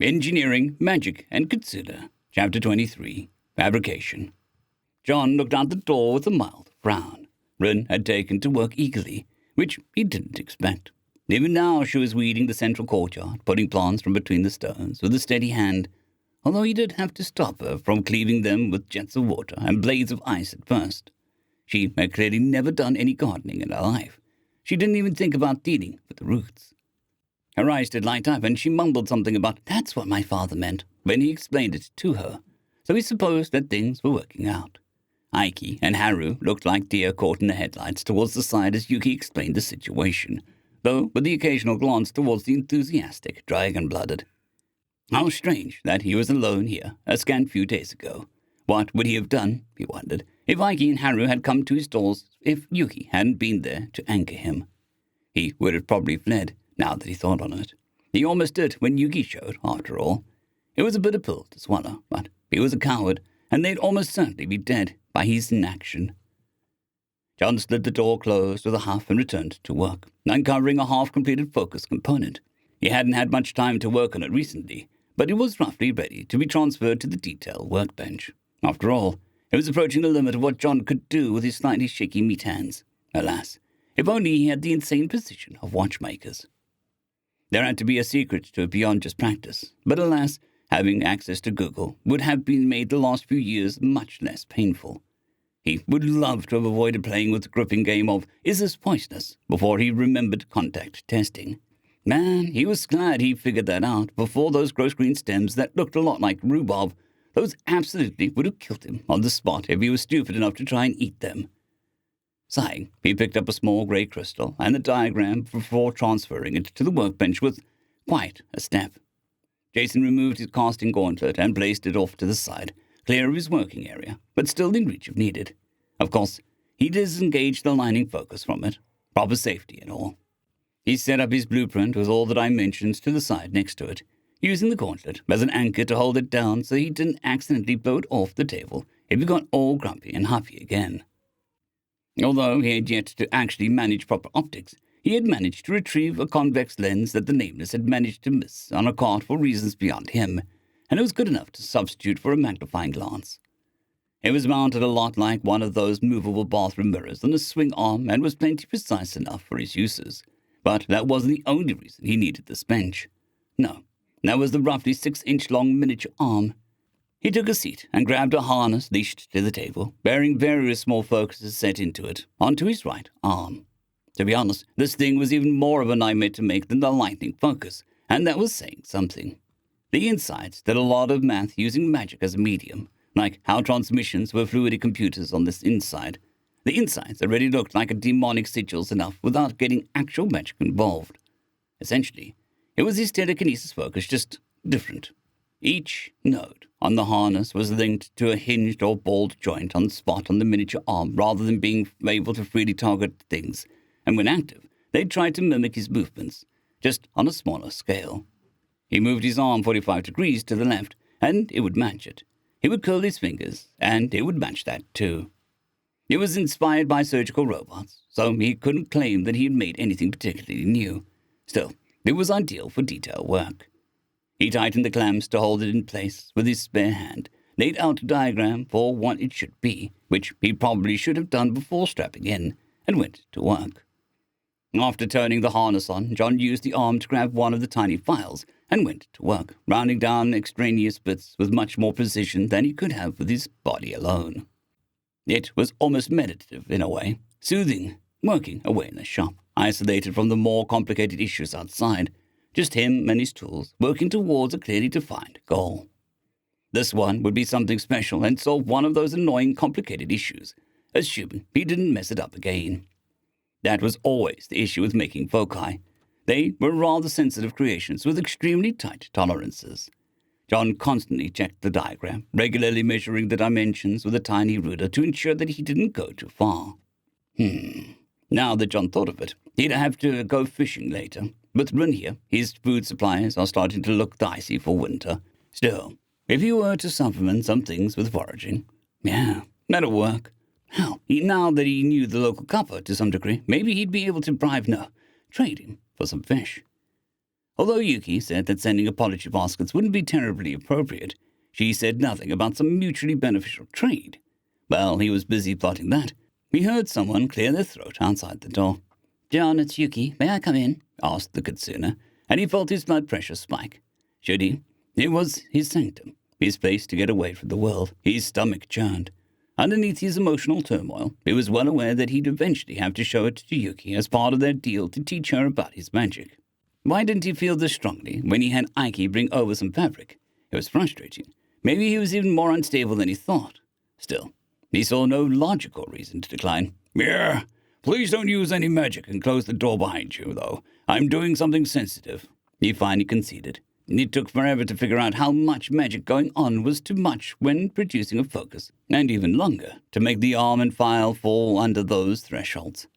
Engineering, Magic, and Kitsune. Chapter 23. Fabrication. John looked out the door with a mild frown. Rin had taken to work eagerly, which he didn't expect. Even now she was weeding the central courtyard, putting plants from between the stones with a steady hand, although he did have to stop her from cleaving them with jets of water and blades of ice at first. She had clearly never done any gardening in her life. She didn't even think about dealing with the roots. Her eyes did light up, and she mumbled something about, "That's what my father meant," when he explained it to her, so he supposed that things were working out. Ike and Haru looked like deer caught in the headlights towards the side as Yuki explained the situation, though with the occasional glance towards the enthusiastic dragon-blooded. How strange that he was alone here a scant few days ago. What would he have done, he wondered, if Ike and Haru had come to his doors if Yuki hadn't been there to anchor him? He would have probably fled, now that he thought on it. He almost did when Yuki showed, after all. It was a bitter pill to swallow, but he was a coward, and they'd almost certainly be dead by his inaction. John slid the door closed with a huff and returned to work, uncovering a half-completed focus component. He hadn't had much time to work on it recently, but it was roughly ready to be transferred to the detail workbench. After all, it was approaching the limit of what John could do with his slightly shaky meat hands. Alas, if only he had the insane precision of watchmakers. There had to be a secret to it beyond just practice, but alas, having access to Google would have been made the last few years much less painful. He would love to have avoided playing with the gripping game of, "Is this poisonous?" before he remembered contact testing. Man, he was glad he figured that out before those gross green stems that looked a lot like rhubarb. Those absolutely would have killed him on the spot if he was stupid enough to try and eat them. Sighing, he picked up a small grey crystal and the diagram before transferring it to the workbench with quite a step. Jason removed his casting gauntlet and placed it off to the side, clear of his working area, but still in reach if needed. Of course, he disengaged the lining focus from it, proper safety and all. He set up his blueprint with all the dimensions to the side next to it, using the gauntlet as an anchor to hold it down so he didn't accidentally blow it off the table if he got all grumpy and huffy again. Although he had yet to actually manage proper optics, he had managed to retrieve a convex lens that the Nameless had managed to miss on a cart for reasons beyond him, and it was good enough to substitute for a magnifying glass. It was mounted a lot like one of those movable bathroom mirrors on a swing arm and was plenty precise enough for his uses. But that wasn't the only reason he needed this bench. No, that was the roughly 6-inch-long miniature arm. He took a seat and grabbed a harness leashed to the table, bearing various small focuses set into it, onto his right arm. To be honest, this thing was even more of a nightmare to make than the lightning focus, and that was saying something. The insides did a lot of math using magic as a medium, like how transmissions were fluidic computers on this inside. The insides already looked like a demonic sigils enough without getting actual magic involved. Essentially, it was his telekinesis focus, just different. Each node on the harness was linked to a hinged or balled joint on the spot on the miniature arm rather than being able to freely target things, and when active, they tried to mimic his movements, just on a smaller scale. He moved his arm 45 degrees to the left, and it would match it. He would curl his fingers, and it would match that too. It was inspired by surgical robots, so he couldn't claim that he had made anything particularly new. Still, it was ideal for detail work. He tightened the clamps to hold it in place with his spare hand, laid out a diagram for what it should be, which he probably should have done before strapping in, and went to work. After turning the harness on, John used the arm to grab one of the tiny files and went to work, rounding down extraneous bits with much more precision than he could have with his body alone. It was almost meditative in a way, soothing, working away in the shop, isolated from the more complicated issues outside, just him and his tools working towards a clearly defined goal. This one would be something special and solve one of those annoying complicated issues, assuming he didn't mess it up again. That was always the issue with making foci. They were rather sensitive creations with extremely tight tolerances. John constantly checked the diagram, regularly measuring the dimensions with a tiny ruler to ensure that he didn't go too far. Now that John thought of it, he'd have to go fishing later. With Rin here, his food supplies are starting to look dicey for winter. Still, if he were to supplement some things with foraging, that'll work. Hell, now that he knew the local copper to some degree, maybe he'd be able to trade him for some fish. Although Yuki said that sending apology baskets wouldn't be terribly appropriate, she said nothing about some mutually beneficial trade. While he was busy plotting that, he heard someone clear their throat outside the door. "John, it's Yuki. May I come in?" asked the Kitsune, and he felt his blood pressure spike. Should he? It was his sanctum, his place to get away from the world. His stomach churned. Underneath his emotional turmoil, he was well aware that he'd eventually have to show it to Yuki as part of their deal to teach her about his magic. Why didn't he feel this strongly when he had Ike bring over some fabric? It was frustrating. Maybe he was even more unstable than he thought. Still, he saw no logical reason to decline. "Yeah, please don't use any magic and close the door behind you, though. I'm doing something sensitive," he finally conceded. It took forever to figure out how much magic going on was too much when producing a focus, and even longer to make the arm and file fall under those thresholds.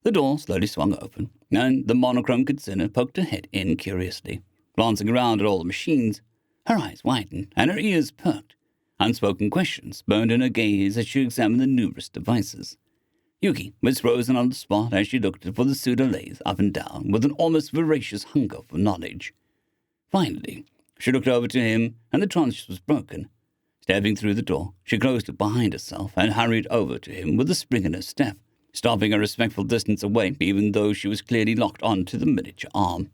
The door slowly swung open, and the monochrome Kitsune poked her head in curiously. Glancing around at all the machines, her eyes widened and her ears perked. Unspoken questions burned in her gaze as she examined the numerous devices. Yuki was frozen on the spot as she looked for the pseudo-lathe up and down with an almost voracious hunger for knowledge. Finally, she looked over to him, and the trance was broken. Stepping through the door, she closed it behind herself and hurried over to him with a spring in her step, stopping a respectful distance away even though she was clearly locked onto the miniature arm.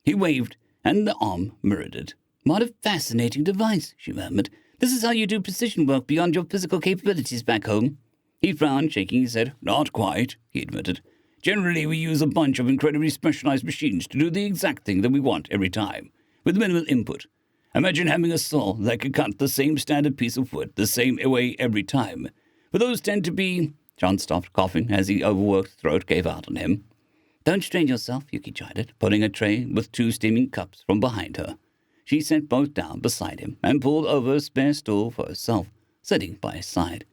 He waved, and the arm mirrored it. "What a fascinating device," she murmured. "This is how you do precision work beyond your physical capabilities back home." He frowned, shaking his head. "Not quite," he admitted. "Generally, we use a bunch of incredibly specialized machines to do the exact thing that we want every time, with minimal input. Imagine having a saw that could cut the same standard piece of wood the same way every time. But those tend to be—" John stopped, coughing as his overworked throat gave out on him. "Don't strain yourself," Yuki chided, pulling a tray with 2 steaming cups from behind her. She set both down beside him and pulled over a spare stool for herself, sitting by his side.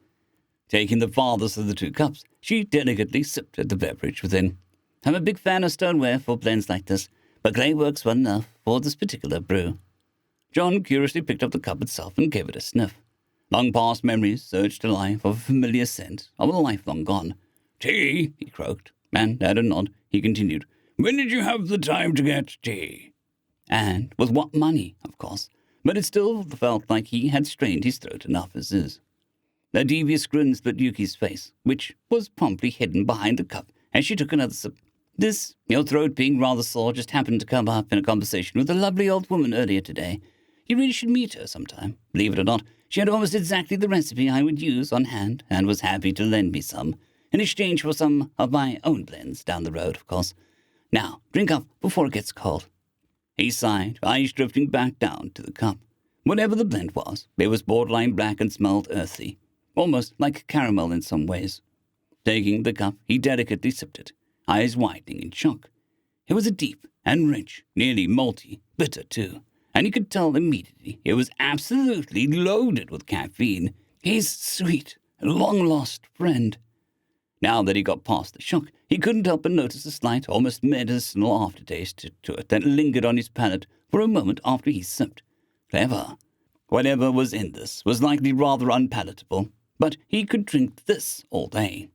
Taking the farthest of the 2 cups, she delicately sipped at the beverage within. "I'm a big fan of stoneware for blends like this, but clay works well enough for this particular brew." John curiously picked up the cup itself and gave it a sniff. Long-past memories surged to life of a familiar scent of a life long gone. "Tea," he croaked, and at a nod, he continued, "When did you have the time to get tea?" And with what money, of course, but it still felt like he had strained his throat enough as is. A devious grin split Yuki's face, which was promptly hidden behind the cup as she took another sip. "This, your throat being rather sore, just happened to come up in a conversation with a lovely old woman earlier today. You really should meet her sometime. Believe it or not, she had almost exactly the recipe I would use on hand and was happy to lend me some, in exchange for some of my own blends down the road, of course. Now, drink up before it gets cold." He sighed, eyes drifting back down to the cup. Whatever the blend was, it was borderline black and smelled earthy, almost like caramel in some ways. Taking the cup, he delicately sipped it, eyes widening in shock. It was a deep and rich, nearly malty, bitter too, and he could tell immediately it was absolutely loaded with caffeine. His sweet, long-lost friend. Now that he got past the shock, he couldn't help but notice a slight, almost medicinal aftertaste to it that lingered on his palate for a moment after he sipped. Clever. Whatever was in this was likely rather unpalatable, but he could drink this all day.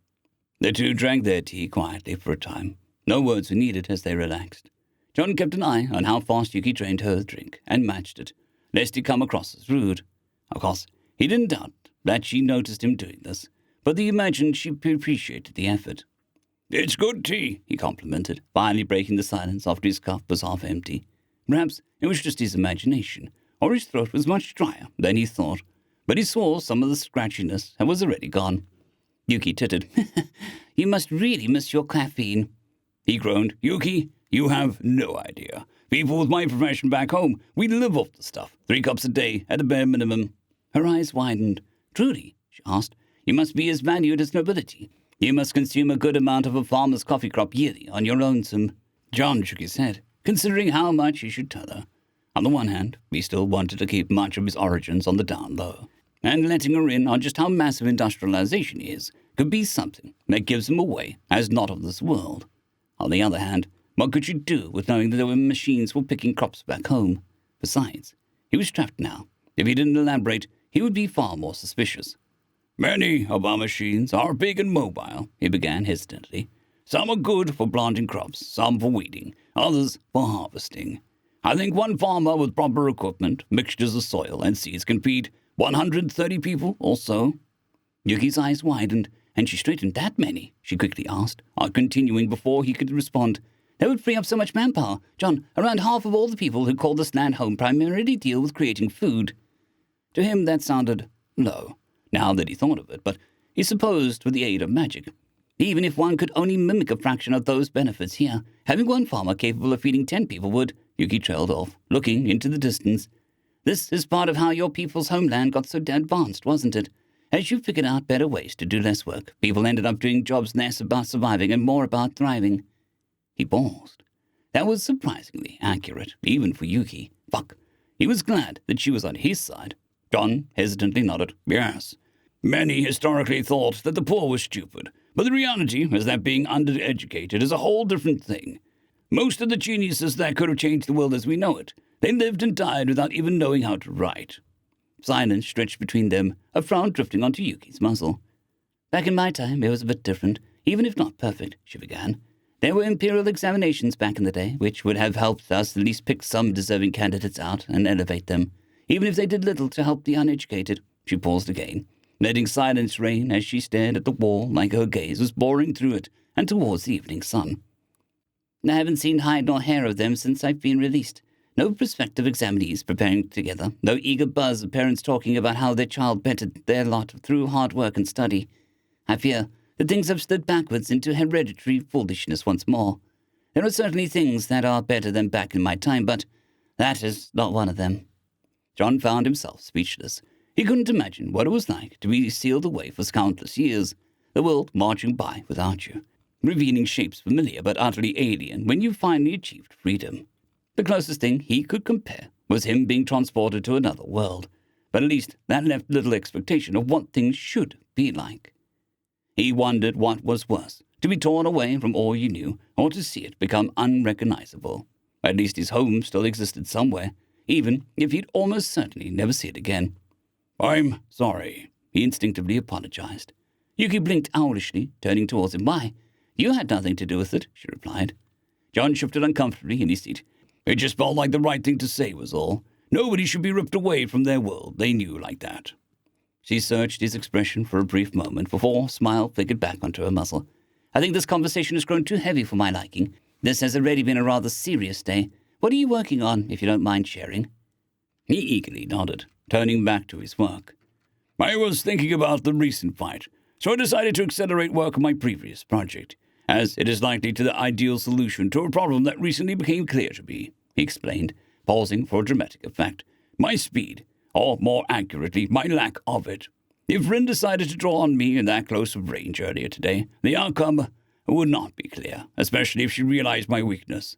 The 2 drank their tea quietly for a time. No words were needed as they relaxed. John kept an eye on how fast Yuki drained her drink and matched it, lest he come across as rude. Of course, he didn't doubt that she noticed him doing this, but he imagined she appreciated the effort. "It's good tea," he complimented, finally breaking the silence after his cup was half empty. Perhaps it was just his imagination, or his throat was much drier than he thought, but he saw some of the scratchiness and was already gone. Yuki tittered. "You must really miss your caffeine." He groaned. "Yuki, you have no idea. People with my profession back home, we live off the stuff. 3 cups a day at a bare minimum." Her eyes widened. "Truly?" she asked. "You must be as valued as nobility. You must consume a good amount of a farmer's coffee crop yearly on your lonesome." John shook his head, considering how much he should tell her. On the one hand, he still wanted to keep much of his origins on the down low, and letting her in on just how massive industrialization is could be something that gives him away as not of this world. On the other hand, what could she do with knowing that there were machines for picking crops back home? Besides, he was trapped now. If he didn't elaborate, he would be far more suspicious. "Many of our machines are big and mobile," he began hesitantly. "Some are good for planting crops, some for weeding, others for harvesting. I think one farmer with proper equipment, mixtures of soil, and seeds can feed 130 people or so." Yuki's eyes widened, and she straightened. "That many?" she quickly asked, continuing before he could respond. "That would free up so much manpower. John, around half of all the people who call this land home primarily deal with creating food." To him that sounded low, now that he thought of it, but he supposed with the aid of magic. Even if one could only mimic a fraction of those benefits here, having one farmer capable of feeding 10 people would— Yuki trailed off, looking into the distance. "This is part of how your people's homeland got so advanced, wasn't it? As you figured out better ways to do less work, people ended up doing jobs less about surviving and more about thriving." He paused. That was surprisingly accurate, even for Yuki. Fuck. He was glad that she was on his side. John hesitantly nodded. "Yes. Many historically thought that the poor were stupid, but the reality is that being undereducated is a whole different thing. Most of the geniuses that could have changed the world as we know it, they lived and died without even knowing how to write." Silence stretched between them, a frown drifting onto Yuki's muzzle. "Back in my time, it was a bit different, even if not perfect," she began. "There were imperial examinations back in the day, which would have helped us at least pick some deserving candidates out and elevate them, even if they did little to help the uneducated." She paused again, letting silence reign as she stared at the wall like her gaze was boring through it and towards the evening sun. "I haven't seen hide nor hair of them since I've been released. No prospective examinees preparing together, no eager buzz of parents talking about how their child bettered their lot through hard work and study. I fear that things have slid backwards into hereditary foolishness once more. There are certainly things that are better than back in my time, but that is not one of them." John found himself speechless. He couldn't imagine what it was like to be sealed away for countless years, the world marching by without you, revealing shapes familiar but utterly alien when you finally achieved freedom. The closest thing he could compare was him being transported to another world, but at least that left little expectation of what things should be like. He wondered what was worse, to be torn away from all you knew, or to see it become unrecognizable. At least his home still existed somewhere, even if he'd almost certainly never see it again. "I'm sorry," he instinctively apologized. Yuki blinked owlishly, turning towards him. "Why? You had nothing to do with it," she replied. John shifted uncomfortably in his seat. "It just felt like the right thing to say was all. Nobody should be ripped away from their world they knew like that." She searched his expression for a brief moment before a smile flickered back onto her muzzle. "I think this conversation has grown too heavy for my liking. This has already been a rather serious day. What are you working on, if you don't mind sharing?" He eagerly nodded, turning back to his work. "I was thinking about the recent fight, so I decided to accelerate work on my previous project, as it is likely to the ideal solution to a problem that recently became clear to me," he explained, pausing for dramatic effect. "My speed, or more accurately, my lack of it. If Rin decided to draw on me in that close of range earlier today, the outcome would not be clear, especially if she realized my weakness."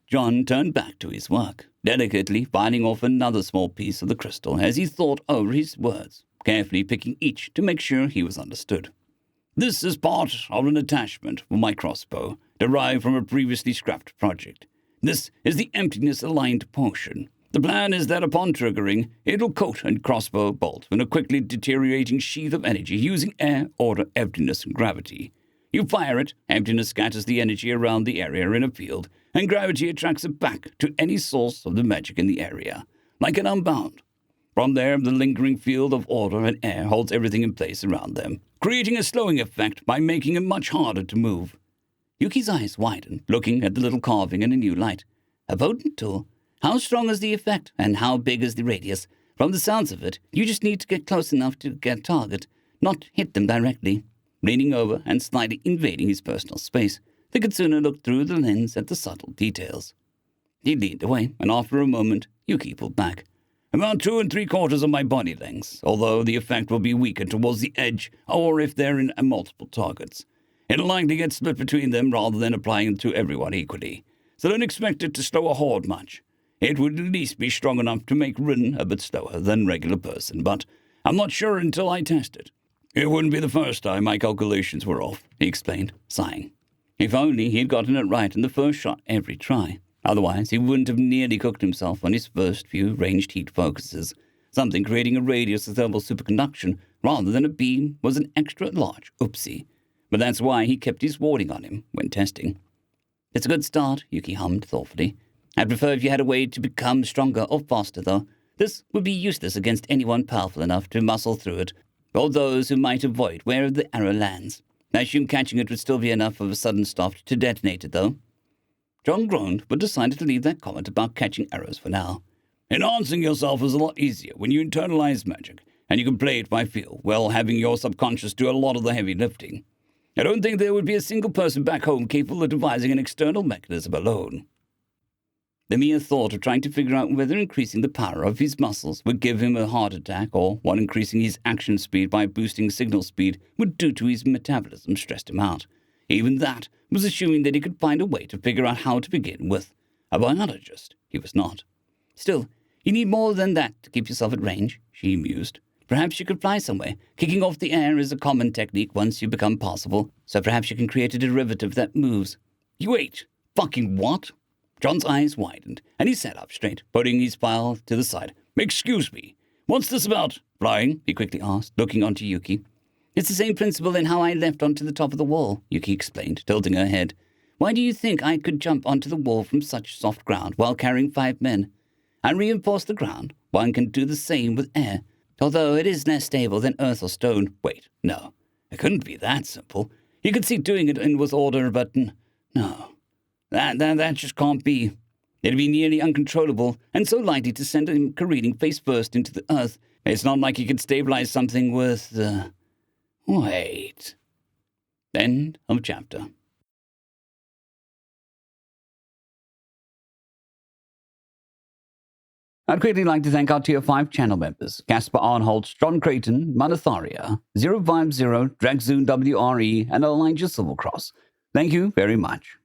John turned back to his work, delicately filing off another small piece of the crystal as he thought over his words, carefully picking each to make sure he was understood. "This is part of an attachment for my crossbow, derived from a previously scrapped project. This is the emptiness-aligned portion. The plan is that upon triggering, it'll coat a crossbow bolt in a quickly deteriorating sheath of energy using air, order, emptiness, and gravity. You fire it, emptiness scatters the energy around the area in a field, and gravity attracts it back to any source of the magic in the area, like an unbound. From there, the lingering field of order and air holds everything in place around them, creating a slowing effect by making it much harder to move." Yuki's eyes widened, looking at the little carving in a new light. "A potent tool. How strong is the effect, and how big is the radius? From the sounds of it, you just need to get close enough to get a target, not hit them directly." Leaning over and slightly invading his personal space, the Kitsune looked through the lens at the subtle details. He leaned away, and after a moment, Yuki pulled back. "About 2 3/4 of my body length, although the effect will be weaker towards the edge or if they're in multiple targets. It'll likely get split between them rather than applying to everyone equally, so don't expect it to slow a horde much. It would at least be strong enough to make Rin a bit slower than regular person, but I'm not sure until I test it. It wouldn't be the first time my calculations were off," he explained, sighing. If only he'd gotten it right in the first shot every try. Otherwise, he wouldn't have nearly cooked himself on his first few ranged heat focuses. Something creating a radius of thermal superconduction rather than a beam was an extra large oopsie. But that's why he kept his warding on him when testing. It's a good start, Yuki hummed thoughtfully. I'd prefer if you had a way to become stronger or faster, though. This would be useless against anyone powerful enough to muscle through it, or those who might avoid where the arrow lands. I assume catching it would still be enough of a sudden stop to detonate it, though. John groaned, but decided to leave that comment about catching arrows for now. Enhancing yourself is a lot easier when you internalize magic, and you can play it by feel, while having your subconscious do a lot of the heavy lifting. I don't think there would be a single person back home capable of devising an external mechanism alone. The mere thought of trying to figure out whether increasing the power of his muscles would give him a heart attack or what increasing his action speed by boosting signal speed would do to his metabolism stressed him out. Even that was assuming that he could find a way to figure out how to begin with. A biologist, he was not. Still, you need more than that to keep yourself at range, she mused. Perhaps you could fly somewhere. Kicking off the air is a common technique once you become possible, so perhaps you can create a derivative that moves. You wait, fucking what? John's eyes widened, and he sat up straight, putting his file to the side. Excuse me, what's this about flying? He quickly asked, looking onto Yuki. It's the same principle in how I leapt onto the top of the wall, Yuki explained, tilting her head. Why do you think I could jump onto the wall from such soft ground while carrying 5 men? I reinforce the ground. One can do the same with air, although it is less stable than earth or stone. Wait, no, it couldn't be that simple. You could see doing it in with order, but no. That just can't be. It'd be nearly uncontrollable, and so likely to send him careening face first into the earth. It's not like he could stabilize something with, Wait. End of chapter. I'd quickly like to thank our Tier 5 channel members, Casper Arnholtz, John Creighton, Manatharia, 050, Dragzoon WRE, and Elijah Silvercross. Thank you very much.